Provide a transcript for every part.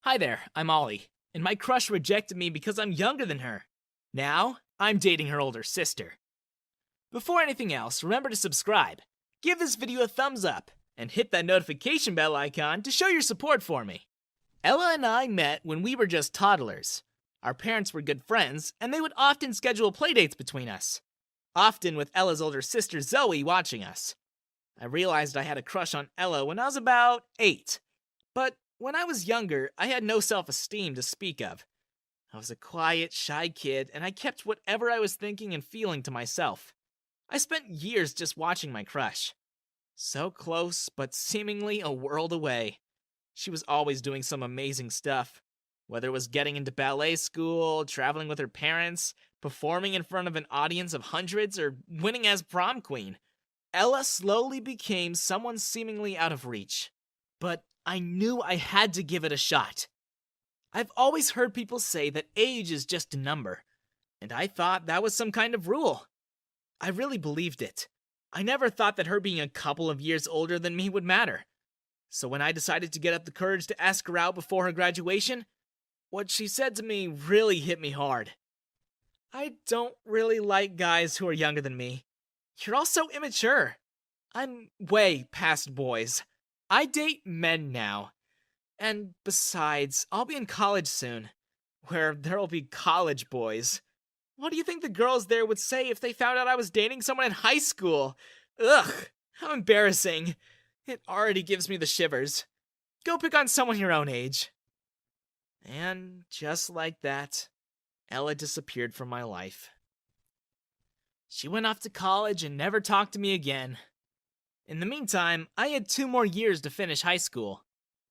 Hi there, I'm Ollie, and my crush rejected me because I'm younger than her. Now, I'm dating her older sister. Before anything else, remember to subscribe, give this video a thumbs up, and hit that notification bell icon to show your support for me. Ella and I met when we were just toddlers. Our parents were good friends, and they would often schedule playdates between us. Often with Ella's older sister Zoe watching us. I realized I had a crush on Ella when I was about 8. But when I was younger, I had no self-esteem to speak of. I was a quiet, shy kid, and I kept whatever I was thinking and feeling to myself. I spent years just watching my crush. So close, but seemingly a world away. She was always doing some amazing stuff. Whether it was getting into ballet school, traveling with her parents, performing in front of an audience of hundreds, or winning as prom queen. Ella slowly became someone seemingly out of reach. But I knew I had to give it a shot. I've always heard people say that age is just a number, and I thought that was some kind of rule. I really believed it. I never thought that her being a couple of years older than me would matter. So when I decided to get up the courage to ask her out before her graduation, what she said to me really hit me hard. I don't really like guys who are younger than me. You're all so immature. I'm way past boys. I date men now. And besides, I'll be in college soon, where there'll be college boys. What do you think the girls there would say if they found out I was dating someone in high school? Ugh, how embarrassing. It already gives me the shivers. Go pick on someone your own age. And just like that, Ella disappeared from my life. She went off to college and never talked to me again. In the meantime, I had 2 more years to finish high school.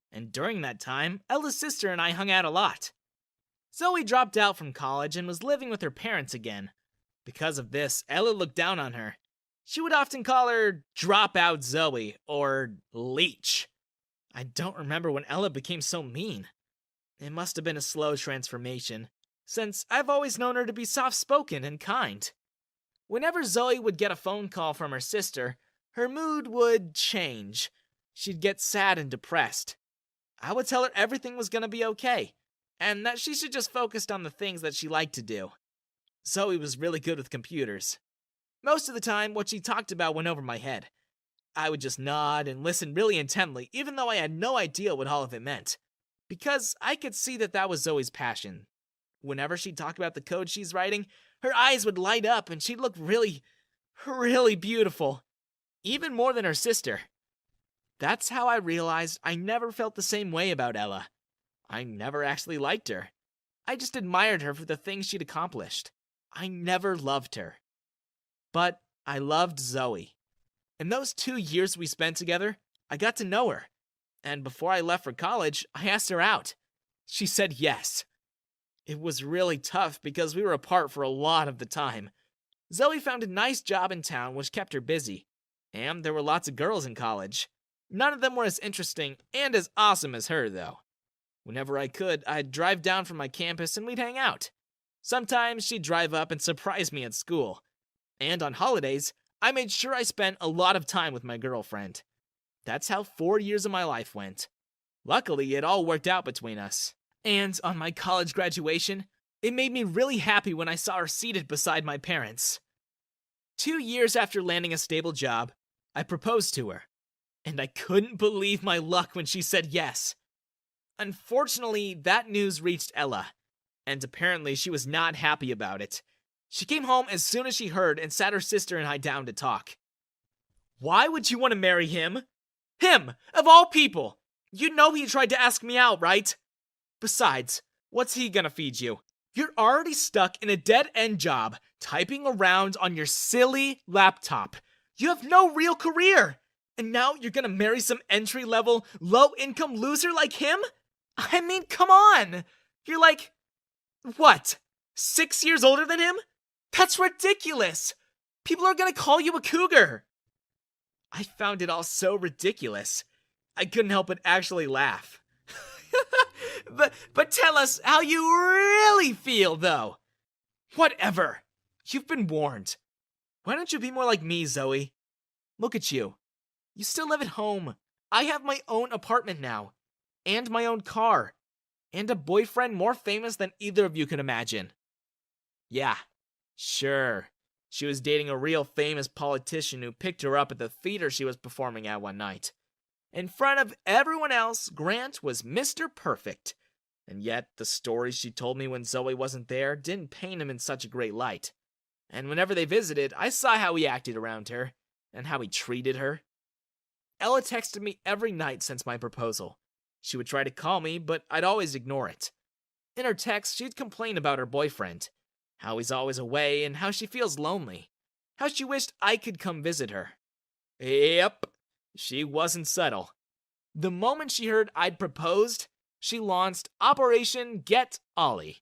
And during that time, Ella's sister and I hung out a lot. Zoe dropped out from college and was living with her parents again. Because of this, Ella looked down on her. She would often call her Dropout Zoe or Leech. I don't remember when Ella became so mean. It must have been a slow transformation, since I've always known her to be soft-spoken and kind. Whenever Zoe would get a phone call from her sister, her mood would change. She'd get sad and depressed. I would tell her everything was gonna be okay, and that she should just focus on the things that she liked to do. Zoe was really good with computers. Most of the time, what she talked about went over my head. I would just nod and listen really intently, even though I had no idea what all of it meant. Because I could see that that was Zoe's passion. Whenever she talked about the code she's writing, her eyes would light up and she'd look really, really beautiful. Even more than her sister. That's how I realized I never felt the same way about Ella. I never actually liked her. I just admired her for the things she'd accomplished. I never loved her. But I loved Zoe. In those 2 years we spent together, I got to know her. And before I left for college, I asked her out. She said yes. It was really tough because we were apart for a lot of the time. Zoe found a nice job in town which kept her busy. And there were lots of girls in college. None of them were as interesting and as awesome as her, though. Whenever I could, I'd drive down from my campus and we'd hang out. Sometimes she'd drive up and surprise me at school. And on holidays, I made sure I spent a lot of time with my girlfriend. That's how 4 years of my life went. Luckily, it all worked out between us. And on my college graduation, it made me really happy when I saw her seated beside my parents. 2 years after landing a stable job, I proposed to her. And I couldn't believe my luck when she said yes. Unfortunately, that news reached Ella, and apparently she was not happy about it. She came home as soon as she heard and sat her sister and I down to talk. Why would you want to marry him? Him, of all people! You know he tried to ask me out, right? Besides, what's he gonna feed you? You're already stuck in a dead-end job, typing around on your silly laptop. You have no real career! And now you're gonna marry some entry-level, low-income loser like him? I mean, come on! You're like, what, 6 years older than him? That's ridiculous! People are gonna call you a cougar! I found it all so ridiculous. I couldn't help but actually laugh. But tell us how you really feel, though. Whatever. You've been warned. Why don't you be more like me, Zoe? Look at you. You still live at home. I have my own apartment now. And my own car. and a boyfriend more famous than either of you could imagine. Yeah, sure. She was dating a real famous politician who picked her up at the theater she was performing at one night. In front of everyone else, Grant was Mr. Perfect. And yet, the stories she told me when Zoe wasn't there didn't paint him in such a great light. And whenever they visited, I saw how he acted around her, and how he treated her. Ella texted me every night since my proposal. She would try to call me, but I'd always ignore it. In her texts, she'd complain about her boyfriend, how he's always away, and how she feels lonely, how she wished I could come visit her. Yep, she wasn't subtle. The moment she heard I'd proposed, she launched Operation Get Ollie.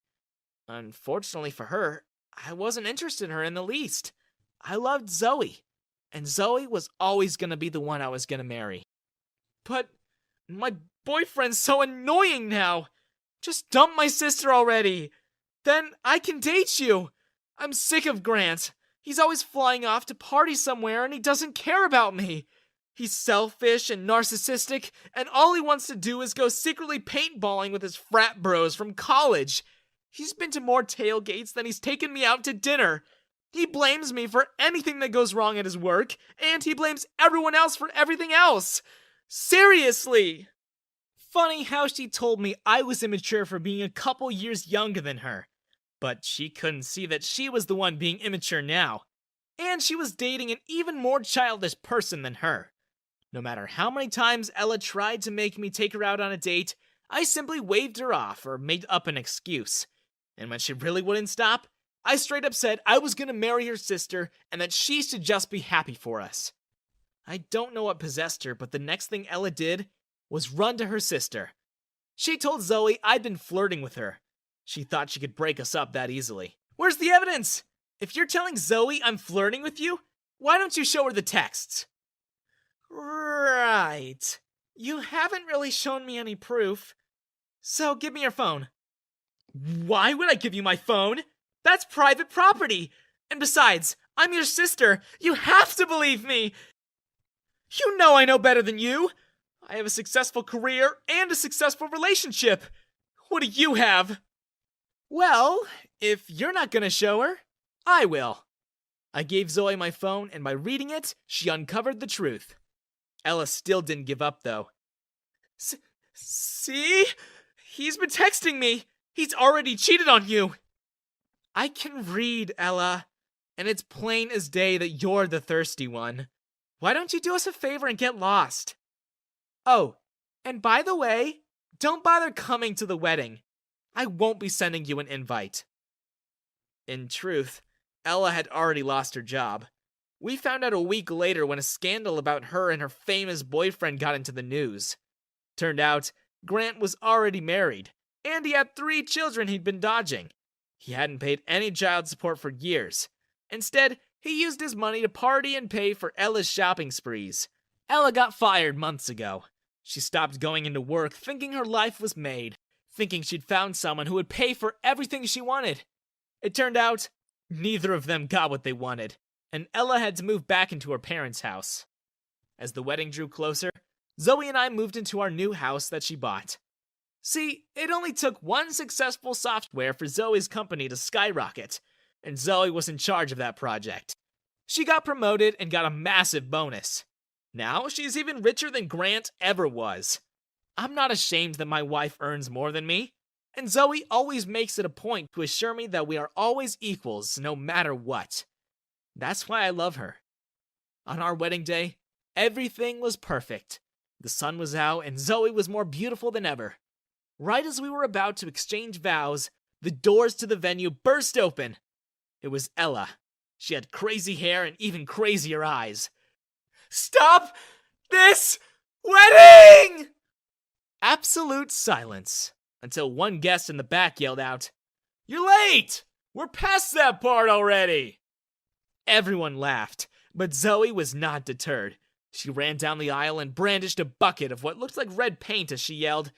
Unfortunately for her, I wasn't interested in her in the least. I loved Zoe, and Zoe was always going to be the one I was going to marry. But my boyfriend's so annoying now. Just dump my sister already. Then I can date you. I'm sick of Grant. He's always flying off to party somewhere and he doesn't care about me. He's selfish and narcissistic, and all he wants to do is go secretly paintballing with his frat bros from college. He's been to more tailgates than he's taken me out to dinner. He blames me for anything that goes wrong at his work, and he blames everyone else for everything else. Seriously! Funny how she told me I was immature for being a couple years younger than her. But she couldn't see that she was the one being immature now. And she was dating an even more childish person than her. No matter how many times Ella tried to make me take her out on a date, I simply waved her off or made up an excuse. And when she really wouldn't stop, I straight up said I was gonna marry her sister and that she should just be happy for us. I don't know what possessed her, but the next thing Ella did was run to her sister. She told Zoe I'd been flirting with her. She thought she could break us up that easily. Where's the evidence? If you're telling Zoe I'm flirting with you, why don't you show her the texts? Right. You haven't really shown me any proof. So give me your phone. Why would I give you my phone? That's private property. And besides, I'm your sister. You have to believe me. You know I know better than you. I have a successful career and a successful relationship. What do you have? Well, if you're not gonna show her, I will. I gave Zoe my phone, and by reading it, she uncovered the truth. Ella still didn't give up, though. See? He's been texting me. He's already cheated on you. I can read, Ella, and it's plain as day that you're the thirsty one. Why don't you do us a favor and get lost? Oh, and by the way, don't bother coming to the wedding. I won't be sending you an invite. In truth, Ella had already lost her job. We found out a week later when a scandal about her and her famous boyfriend got into the news. Turned out, Grant was already married, and he had 3 children he'd been dodging. He hadn't paid any child support for years. Instead, he used his money to party and pay for Ella's shopping sprees. Ella got fired months ago. She stopped going into work thinking her life was made, thinking she'd found someone who would pay for everything she wanted. It turned out, neither of them got what they wanted, and Ella had to move back into her parents' house. As the wedding drew closer, Zoe and I moved into our new house that she bought. See, it only took one successful software for Zoe's company to skyrocket, and Zoe was in charge of that project. She got promoted and got a massive bonus. Now she's even richer than Grant ever was. I'm not ashamed that my wife earns more than me, and Zoe always makes it a point to assure me that we are always equals no matter what. That's why I love her. On our wedding day, everything was perfect. The sun was out and Zoe was more beautiful than ever. Right as we were about to exchange vows, the doors to the venue burst open. It was Ella. She had crazy hair and even crazier eyes. Stop this wedding! Absolute silence, until one guest in the back yelled out, "You're late! We're past that part already!" Everyone laughed, but Zoe was not deterred. She ran down the aisle and brandished a bucket of what looked like red paint as she yelled,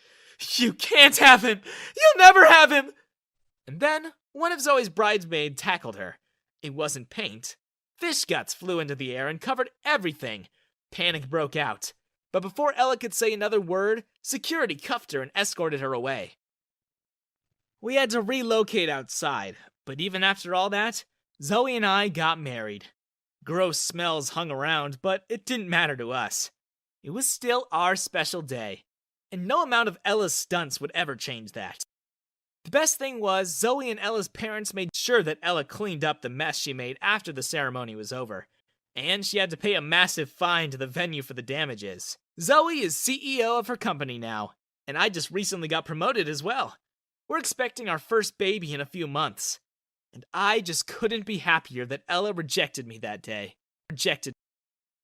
"You can't have him! You'll never have him!" And then one of Zoe's bridesmaids tackled her. It wasn't paint. Fish guts flew into the air and covered everything. Panic broke out. But before Ella could say another word, security cuffed her and escorted her away. We had to relocate outside, but even after all that, Zoe and I got married. Gross smells hung around, but it didn't matter to us. It was still our special day, and no amount of Ella's stunts would ever change that. The best thing was, Zoe and Ella's parents made sure that Ella cleaned up the mess she made after the ceremony was over, and she had to pay a massive fine to the venue for the damages. Zoe is CEO of her company now, and I just recently got promoted as well. We're expecting our first baby in a few months, and I just couldn't be happier that Ella rejected me that day. Rejected